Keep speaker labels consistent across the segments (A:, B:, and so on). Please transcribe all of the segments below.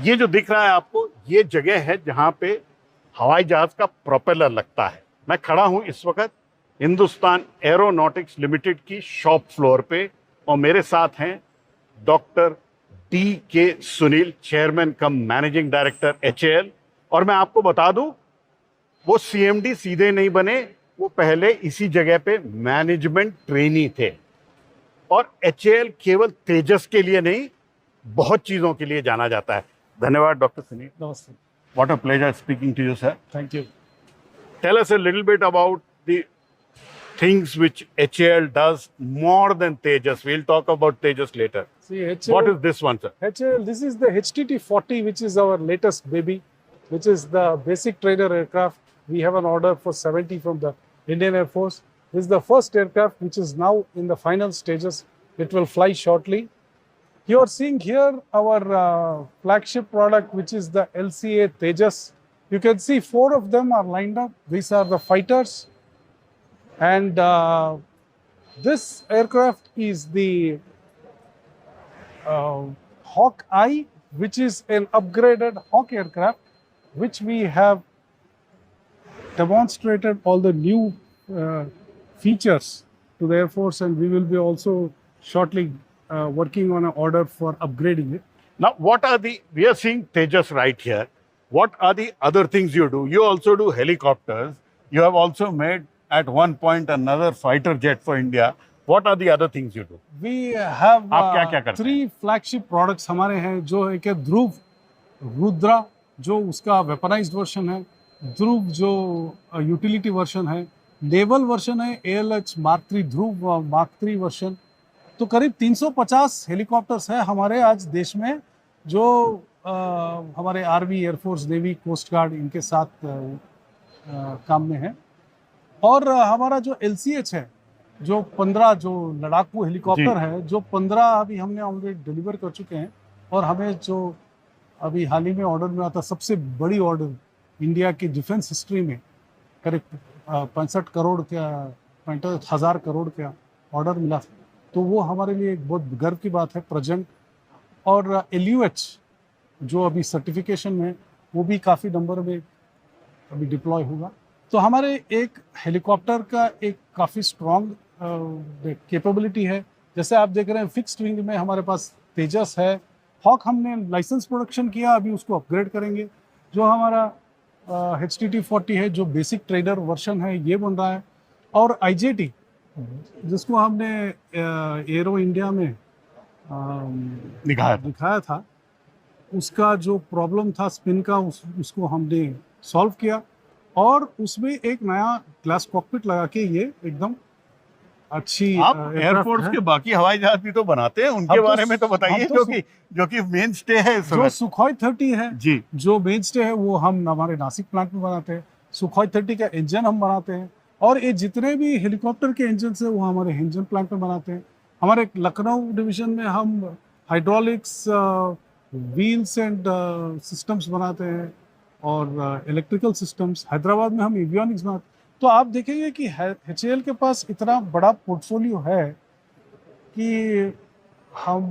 A: ये जो दिख रहा है आपको, ये जगह है जहां पे हवाई जहाज का प्रोपेलर लगता है। मैं खड़ा हूं इस वक्त हिंदुस्तान एरोनॉटिक्स लिमिटेड की शॉप फ्लोर पे, और मेरे साथ हैं डॉक्टर डी के Sunil, chairman cum managing director HAL. और मैं आपको बता दूं, वो सीएमडी सीधे नहीं बने, वो पहले इसी जगह पे मैनेजमेंट ट्रेनी थे। और एचएएल केवल तेजस के लिए नहीं, बहुत चीजों के लिए जाना जाता है। धन्यवाद डॉक्टर सुनील।
B: नमस्ते।
A: What a pleasure speaking to you, sir.
B: Thank you.
A: Tell us a little bit about the things which HAL does more than Tejas. We'll talk about Tejas later.
B: See,
A: What is this one, sir?
B: HAL, this is the HTT-40, which is our latest baby, which is the basic trainer aircraft. We have an order for 70 from the Indian Air Force. This is the first aircraft which is now in the final stages. It will fly shortly. You are seeing here our flagship product, which is the LCA Tejas. You can see 4 of them are lined up. These are the fighters. And this aircraft is the Hawk Eye, which is an upgraded Hawk aircraft, which we have demonstrated all the new features to the Air Force, and we will be also shortly working on an order for upgrading it.
A: Now, we are seeing Tejas right here. What are the other things you do? You also do helicopters. You have also made at one point another fighter jet for India. What are the other things you do?
B: We have
A: आप क्या-क्या करते हैं?
B: 3 flagship products हमारे हैं, जो एक है ध्रुव रुद्रा, जो उसका वेपनाइज्ड वर्जन है, ध्रुव जो यूटिलिटी वर्जन है, नेवल वर्जन है ALH मार्क 3 ध्रुव मार्क 3 वर्जन। तो करीब 350 हेलीकॉप्टर्स हैं हमारे आज देश में, जो हमारे army, air force, navy, coast guard इनके साथ काम में है। और हमारा जो LCH है, जो 15 जो लड़ाकू हेलीकॉप्टर है, जो 15 अभी हमने ऑलरेडी डिलीवर कर चुके हैं। और हमें जो अभी हाल ही में ऑर्डर मिला था, सबसे बड़ी ऑर्डर इंडिया की डिफेंस हिस्ट्री में, करीब 65 करोड़ का 65,000 करोड़ का ऑर्डर मिला था। तो वो हमारे लिए एक बहुत गर्व की बात है प्रेजेंट। और LUH जो अभी सर्टिफिकेशन में, वो भी काफ़ी नंबर में अभी डिप्लॉय होगा। तो हमारे एक हेलीकॉप्टर का एक काफ़ी स्ट्रॉन्ग कैपेबिलिटी है। जैसे आप देख रहे हैं, फिक्स्ड विंग में हमारे पास तेजस है। हॉक हमने लाइसेंस प्रोडक्शन किया, अभी उसको अपग्रेड करेंगे। जो हमारा HTT-40 है, जो बेसिक ट्रेनर वर्जन है, ये बन रहा है। और IJT, जिसको हमने एरो इंडिया में दिखाया था, उसका जो प्रॉब्लम था स्पिन का, उसको हमने सॉल्व किया। और उसमें एक नया ग्लास कॉकपिट लगा के ये एकदम अच्छी
A: आप एयरफोर्स के बाकी हवाई जहाज भी तो बनाते हैं, उनके बारे में तो बताइए, जो कि मेन स्टे है इस समय।
B: जो सुखोई 30 है
A: जी,
B: जो मेन स्टे है, वो हम हमारे नासिक प्लांट में बनाते हैं। सुखोई 30 का इंजन हम बनाते हैं, और ये जितने भी हेलीकॉप्टर के इंजन है, वो हमारे इंजन प्लांट में बनाते हैं। हमारे लखनऊ डिवीजन में हम हाइड्रोलिक्स, व्हील्स एंड सिस्टम्स बनाते हैं, और इलेक्ट्रिकल सिस्टम्स। हैदराबाद में हम एवियोनिक्स बनाते हैं। तो आप देखेंगे कि HAL के पास इतना बड़ा पोर्टफोलियो है कि हम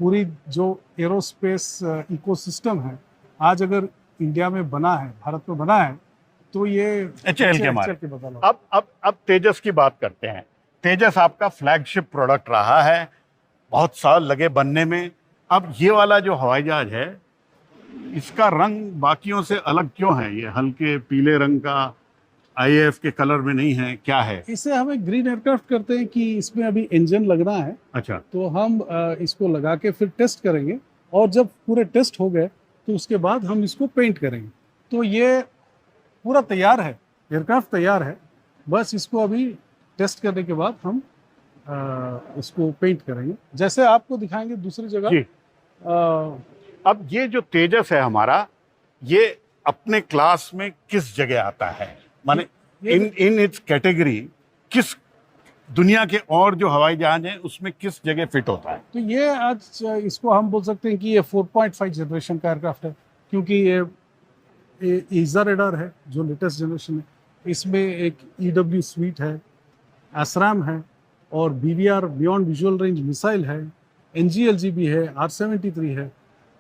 B: पूरी जो एरोस्पेस इकोसिस्टम है, आज अगर इंडिया में बना है, भारत में बना है, तो ये
A: HAL के हमारे। अब तेजस की बात करते हैं। तेजस आपका फ्लैगशिप प्रोडक्ट रहा है, बहुत साल लगे बनने में। अब ये वाला जो हवाई जहाज है, इसका रंग बाकियों से अलग क्यों है? ये हल्के पीले रंग का IAF के कलर में नहीं है, क्या है?
B: इसे हमें ग्रीन एयरक्राफ्ट करते हैं कि इसमें अभी इंजन लगना है।
A: अच्छा, तो
B: हम इसको लगा के फिर टेस्ट करेंगे, और जब पूरे टेस्ट हो गए तो उसके बाद हम इसको पेंट करेंगे। तो ये पूरा तैयार है, एयरक्राफ्ट तैयार है, बस इसको अभी टेस्ट करने के बाद हम इसको पेंट करेंगे, जैसे आपको दिखाएंगे दूसरी जगह।
A: अब ये जो तेजस है हमारा, ये अपने क्लास में किस जगह आता है? माने इन इट्स कैटेगरी, किस दुनिया के और जो हवाई जहाज हैं उसमें किस जगह फिट होता है?
B: तो ये आज इसको हम बोल सकते हैं कि ये 4.5 जनरेशन का एयरक्राफ्ट है, क्योंकि ये ईजा रेडार है जो लेटेस्ट जनरेशन है। इसमें एक EW स्वीट है, ASRAM है, और BVR beyond visual range missile है, NGLG भी है, R73 है।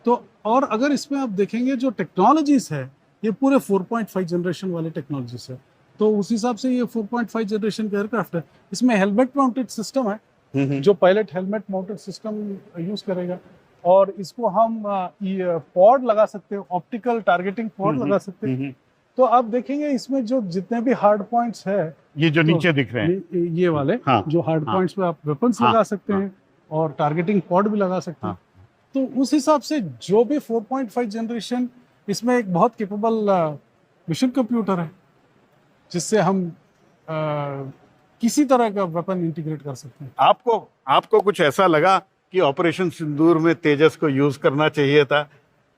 B: तो और अगर इसमें आप देखेंगे जो टेक्नोलॉजीज है ये पूरे 4.5 जनरेशन वाले टेक्नोलॉजीज है, तो उस हिसाब से ये 4.5 जनरेशन का एयरक्राफ्ट है। इसमें हेलमेट माउंटेड सिस्टम है, जो pilot helmet mounted system use करेगा, और इसको हम पॉड लगा सकते हैं, ऑप्टिकल टारगेटिंग पॉड लगा सकते हैं। तो आप देखेंगे इसमें जो जितने भी हार्ड पॉइंट्स है,
A: ये जो
B: तो
A: नीचे दिख रहे हैं
B: ये वाले
A: हाँ,
B: जो हार्ड
A: हाँ,
B: पॉइंट्स पे आप वेपन्स
A: हाँ,
B: लगा सकते
A: हाँ,
B: हैं और टारगेटिंग पॉड भी लगा सकते हैं।
A: हाँ,
B: तो उस हिसाब से जो भी 4.5 जनरेशन, इसमें एक बहुत कैपेबल मिशन कंप्यूटर है जिससे हम किसी तरह का वेपन इंटीग्रेट कर सकते हैं।
A: आपको कुछ ऐसा लगा कि ऑपरेशन सिंदूर में तेजस को यूज करना चाहिए था?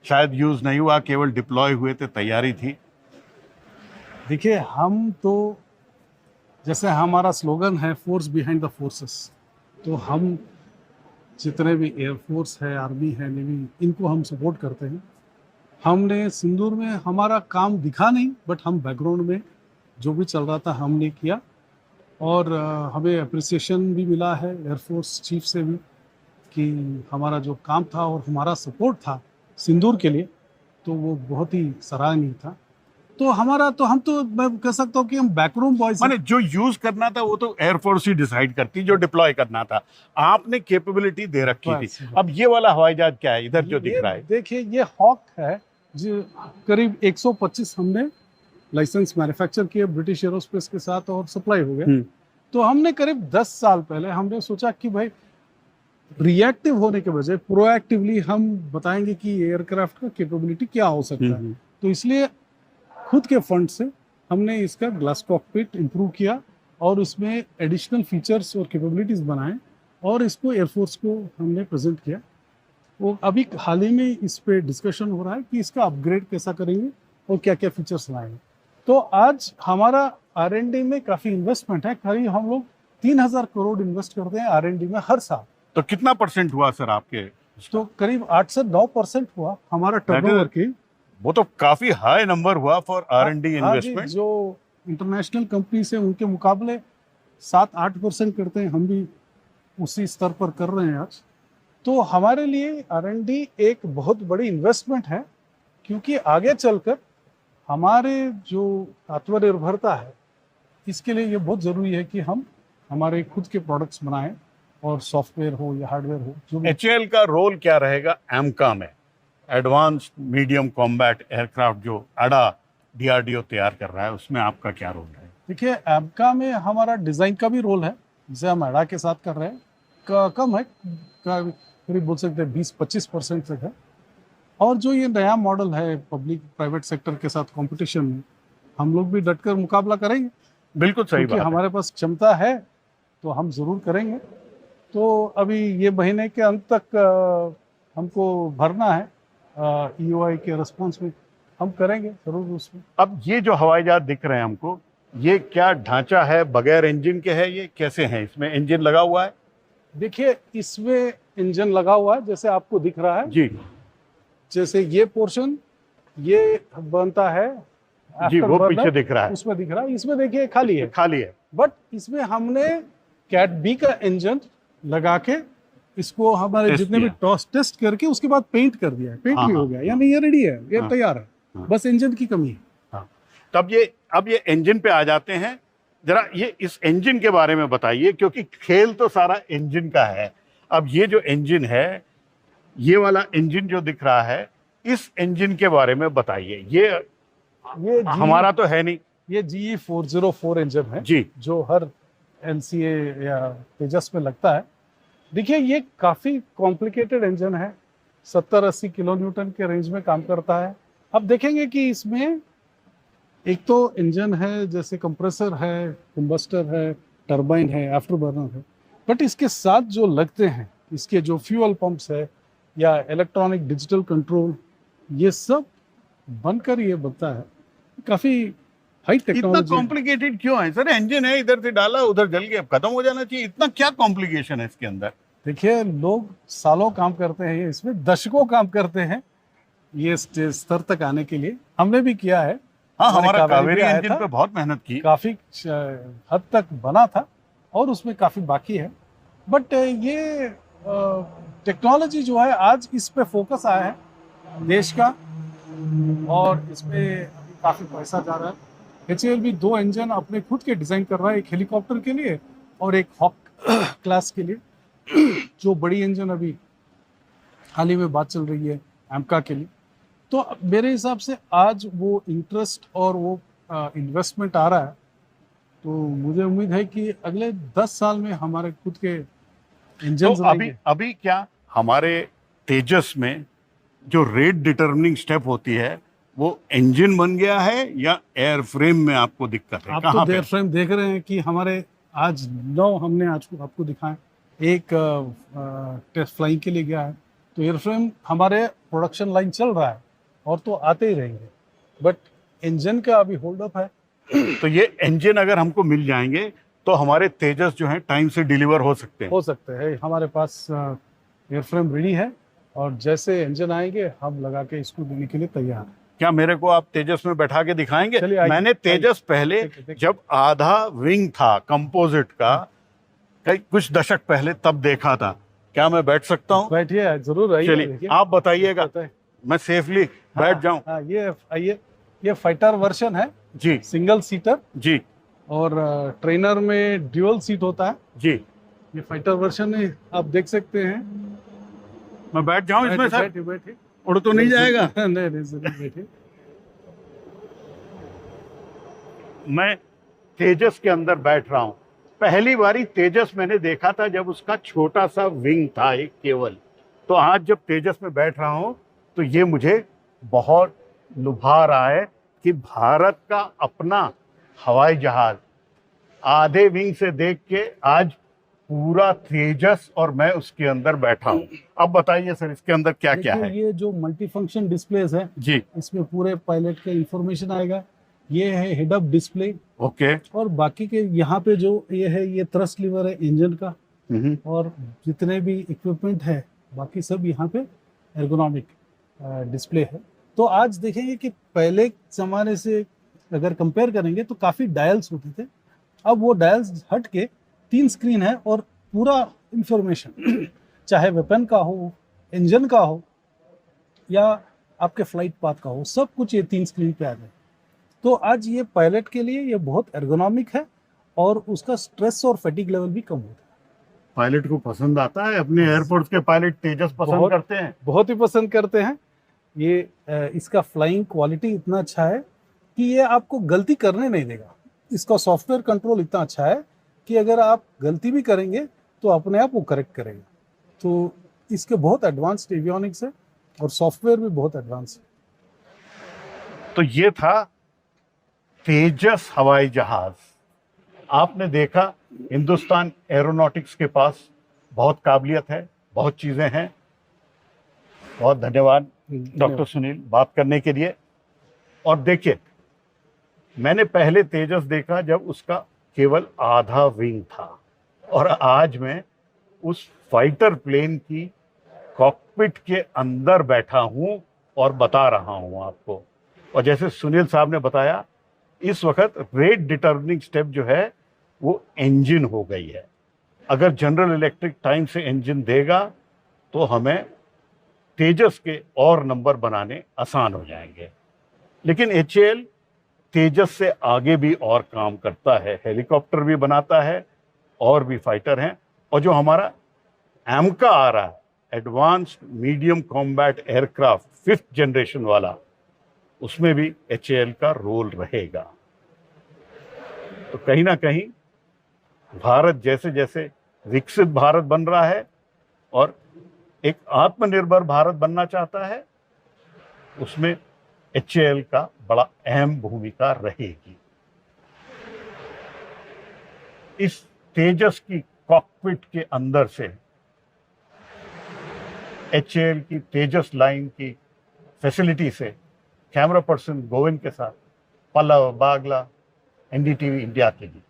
A: शायद यूज नहीं हुआ, केवल डिप्लॉय हुए थे, तैयारी थी।
B: देखिए, हम तो जैसे हमारा स्लोगन है फोर्स बिहाइंड द फोर्सेस, तो हम जितने भी एयरफोर्स है, आर्मी है, नेवी, इनको हम सपोर्ट करते हैं। हमने सिंदूर में हमारा काम दिखा नहीं, बट हम बैकग्राउंड में जो भी चल रहा था हमने किया, और हमें अप्रिसिएशन भी मिला है एयरफोर्स चीफ से भी कि हमारा जो काम था और हमारा सपोर्ट था सिंदूर के लिए, तो वो बहुत ही सराहनीय था। तो हमारा तो हम तो मैं कह सकता हूँ कि हम बैकरूम बॉयज,
A: माने जो यूज करना था वो तो एयरफोर्स ही डिसाइड करती, जो डिप्लॉय करना था आपने कैपेबिलिटी दे रखी थी।
B: बस।
A: अब ये वाला हवाई जहाज क्या है इधर जो दिख रहा है?
B: देखिए, ये हॉक है जो करीब 125 हमने लाइसेंस मैन्युफैक्चर किए ब्रिटिश एरोस्पेस के साथ और सप्लाई हो गया। तो हमने करीब 10 साल पहले हमने सोचा कि भाई रिएक्टिव होने के बजाय प्रोएक्टिवली हम बताएंगे कि एयरक्राफ्ट का कैपेबिलिटी क्या हो सकता है। तो इसलिए खुद के फंड से हमने इसका ग्लास कॉकपिट इंप्रूव किया और उसमें एडिशनल फीचर्स और कैपेबिलिटीज बनाए और इसको एयरफोर्स को हमने प्रेजेंट किया। वो अभी हाल ही में इस पे डिस्कशन हो रहा है कि इसका अपग्रेड कैसा करेंगे और क्या क्या फीचर्स लाएंगे। तो आज हमारा R&D में काफ़ी इन्वेस्टमेंट है, करीब हम लोग 3,000 करोड़ इन्वेस्ट करते हैं R&D में हर साल।
A: तो कितना परसेंट हुआ सर आपके?
B: तो करीब 8 से 9% हुआ हमारा टर्नओवर की।
A: वो तो काफी हाई नंबर हुआ फॉर R&D इन्वेस्टमेंट।
B: जो इंटरनेशनल कंपनी से उनके मुकाबले 7-8% करते हैं, हम भी उसी स्तर पर कर रहे हैं आज। तो हमारे लिए R&D एक बहुत बड़ी इन्वेस्टमेंट है, क्योंकि आगे चलकर हमारे जो आत्मनिर्भरता है इसके लिए ये बहुत ज़रूरी है कि हम हमारे खुद के प्रोडक्ट्स बनाएं, और सॉफ्टवेयर हो या हार्डवेयर हो जो भी।
A: HAL का रोल क्या रहेगा AMCA में, एडवांस्ड मीडियम कॉम्बैट एयरक्राफ्ट जो ADA DRDO तैयार कर रहा है, उसमें आपका क्या रोल है?
B: देखिए, AMCA में हमारा डिज़ाइन का भी रोल है, जिसे हम ADA के साथ कर रहे हैं। कम है, करीब बोल सकते हैं 20-25% तक है। और जो ये नया मॉडल है पब्लिक प्राइवेट सेक्टर के साथ कंपटीशन में, हम लोग भी डटकर मुकाबला करेंगे।
A: बिल्कुल सही बात है।
B: हमारे पास क्षमता है तो हम ज़रूर करेंगे। तो अभी ये महीने के अंत तक हमको भरना है EOI के रिस्पॉन्स में, हम करेंगे जरूर उसमें।
A: अब ये जो हवाई जहाज दिख रहे हैं हमको, ये क्या ढांचा है? बगैर इंजन के है ये? कैसे है? इसमें इंजन लगा हुआ है?
B: देखिए, इसमें इंजन लगा हुआ है जैसे आपको दिख रहा है
A: जी
B: जैसे ये पोर्शन ये बनता है
A: जी,
B: after
A: वो
B: burner,
A: पीछे दिख रहा है,
B: उसमें दिख रहा है। इसमें देखिए खाली है,
A: खाली है।
B: बट इसमें हमने कैट बी का इंजन लगा के इसको हमारे
A: टेस्ट
B: जितने भी
A: किया।
B: टेस्ट करके उसके बाद पेंट कर दिया है। पेंट
A: हाँ,
B: भी
A: हाँ,
B: हो गया, यानी ये रेडी है, ये
A: हाँ,
B: तैयार है,
A: हाँ।
B: बस इंजन की कमी है।
A: हाँ। तब अब ये इंजन पे आ जाते हैं। जरा ये इस इंजन के बारे में बताइए, क्योंकि खेल तो सारा इंजन का है। अब ये जो इंजन है, ये वाला इंजन जो दिख रहा है, इस इंजन के बारे में बताइए। ये हमारा तो है नहीं,
B: ये GE 404 इंजन है
A: जी,
B: जो हर LCA या तेजस में लगता है। देखिए, ये काफ़ी कॉम्प्लिकेटेड इंजन है, 70-80 किलो न्यूटन के रेंज में काम करता है। अब देखेंगे कि इसमें एक तो इंजन है, जैसे कंप्रेसर है, कंबस्टर है, टरबाइन है, आफ्टर बर्नर है, बट इसके साथ जो लगते हैं, इसके जो फ्यूल पंप्स है या इलेक्ट्रॉनिक डिजिटल कंट्रोल, ये सब बनकर ये बनता है। काफ़ी हाई
A: इतना
B: टेक्नोलॉजी।
A: कॉम्प्लिकेटेड क्यों है सर? इंजन है, इधर से डाला उधर जल गया, अब खत्म हो जाना चाहिए। इतना क्या कॉम्प्लिकेशन है इसके अंदर?
B: देखिए, लोग सालों काम करते हैं इसमें, दशकों काम करते हैं ये स्तर तक आने के लिए। हमने भी किया है।
A: हाँ, हमारा कावेरी
B: आया
A: इंजन
B: था,
A: पे बहुत मेहनत की।
B: काफी हद तक बना था और उसमें काफी बाकी है, बट ये टेक्नोलॉजी जो है आज इस पे फोकस आया है देश का, और इसमें अभी काफ़ी पैसा जा रहा है। एचएएल भी 2 इंजन अपने खुद के डिज़ाइन कर रहा है, एक हेलीकॉप्टर के लिए और एक हॉक क्लास के लिए, जो बड़ी इंजन अभी हाल ही में बात चल रही है एमका के लिए। तो मेरे हिसाब से आज वो इंटरेस्ट और वो इन्वेस्टमेंट आ रहा है, तो मुझे उम्मीद है कि अगले 10 साल में हमारे खुद के इंजन
A: तो अभी क्या हमारे तेजस में जो रेट डिटर्मिनिंग स्टेप होती है वो इंजन बन गया है या एयर फ्रेम में आपको दिक्कत है?
B: आप
A: कहाँ
B: तो
A: पे?
B: एयर फ्रेम देख रहे हैं कि हमारे आज 9 हमने आज आपको दिखाए, एक टेस्ट फ्लाइंग के लिए गया है, तो एयर फ्रेम हमारे प्रोडक्शन लाइन चल रहा है और तो आते ही रहेंगे, बट इंजन का अभी होल्ड अप है।
A: तो ये इंजन अगर हमको मिल जाएंगे तो हमारे तेजस जो है टाइम से डिलीवर हो सकते हैं।
B: हो सकते हैं, हमारे पास एयर फ्रेम रेडी है और जैसे इंजन आएंगे हम लगा के इसको देने के लिए तैयार हैं।
A: क्या मेरे को आप तेजस में बैठा के दिखाएंगे?
B: चलिए, आइए,
A: मैंने तेजस पहले
B: देखिए।
A: जब आधा विंग था कंपोजिट का कई कुछ दशक पहले तब देखा था। क्या मैं बैठ सकता हूँ?
B: बैठिए, जरूर आइए,
A: चलिए
B: देखिए।
A: आप बताइएगा,
B: पता है।
A: मैं सेफली बैठ जाऊं।
B: हाँ, ये आइए, ये फाइटर वर्जन है,
A: जी
B: सिंगल सीटर,
A: जी
B: और ट्रेनर में ड्यूअल सीट होता है।
A: जी।
B: ये फाइटर वर्जन है, आप देख सकते हैं।
A: मैं बैठ जाऊं इसमें सर?
B: बैठिए बैठिए।
A: उड़ तो नहीं जाएगा?
B: नहीं नहीं, जरूर बैठिए।
A: मैं तेजस के अंदर बैठ रहा हूं। पहली बारी तेजस मैंने देखा था जब उसका छोटा सा विंग था एक केवल। तो आज जब तेजस में बैठ रहा हूं तो ये मुझे बहुत लुभा रहा है कि भारत का अपना हवाई जहाज आधे विंग से देख के आज पूरा तेजस और मैं उसके अंदर बैठा हूं। अब बताइए सर इसके अंदर क्या क्या
B: देखिए,
A: है?
B: ये जो मल्टी फंक्शन डिस्प्लेस है,
A: जी
B: इसमें पूरे पायलट का इंफॉर्मेशन आएगा। ये है हेड अप डिस्प्ले,
A: ओके।
B: और बाकी के यहाँ पे जो ये है, ये थ्रस्ट लीवर है इंजन का, और जितने भी इक्विपमेंट है बाकी सब यहाँ पे एर्गोनॉमिक डिस्प्ले है। तो आज देखेंगे कि पहले ज़माने से अगर कंपेयर करेंगे तो काफ़ी डायल्स होते थे, अब वो डायल्स हट के 3 स्क्रीन है और पूरा इंफॉर्मेशन चाहे वेपन का हो, इंजन का हो या आपके फ्लाइट पाथ का हो, सब कुछ ये 3 स्क्रीन पे आ जाए। तो आज ये पायलट के लिए ये बहुत एर्गोनॉमिक है और उसका स्ट्रेस और फैटिग लेवल भी कम होता है।
A: पायलट को पसंद आता है, अपने एयरपोर्ट के पायलट तेजस पसंद करते हैं।
B: बहुत ही पसंद करते हैं। ये इसका फ्लाइंग क्वालिटी इतना अच्छा है कि ये आपको गलती करने नहीं देगा। इसका सॉफ्टवेयर कंट्रोल इतना अच्छा है कि अगर आप गलती भी करेंगे तो अपने आप वो करेक्ट करेगा। तो इसके बहुत एडवांस्ड एवियोनिक्स है और सॉफ्टवेयर भी बहुत एडवांस है।
A: तो ये था तेजस हवाई जहाज। आपने देखा हिंदुस्तान एरोनॉटिक्स के पास बहुत काबिलियत है, बहुत चीजें हैं। बहुत धन्यवाद डॉक्टर सुनील बात करने के लिए। और देखिए, मैंने पहले तेजस देखा जब उसका केवल आधा विंग था, और आज मैं उस फाइटर प्लेन की कॉकपिट के अंदर बैठा हूं और बता रहा हूं आपको। और जैसे सुनील साहब ने बताया, इस वक्त रेट डिटर्मिनिंग स्टेप जो है वो इंजन हो गई है। अगर जनरल इलेक्ट्रिक टाइम से इंजन देगा तो हमें तेजस के और नंबर बनाने आसान हो जाएंगे। लेकिन एचएएल तेजस से आगे भी और काम करता है, हेलीकॉप्टर भी बनाता है और भी फाइटर हैं। और जो हमारा एमका आ रहा है, advanced medium combat aircraft 5th generation वाला, उसमें भी एचएएल का रोल रहेगा। तो कहीं ना कहीं भारत जैसे जैसे विकसित भारत बन रहा है और एक आत्मनिर्भर भारत बनना चाहता है, उसमें एचएएल का बड़ा अहम भूमिका रहेगी। इस तेजस की कॉकपिट के अंदर से एचएएल की तेजस लाइन की फैसिलिटी से कैमरा पर्सन गोविंद के साथ पल्लव बागला, एनडीटीवी इंडिया के लिए।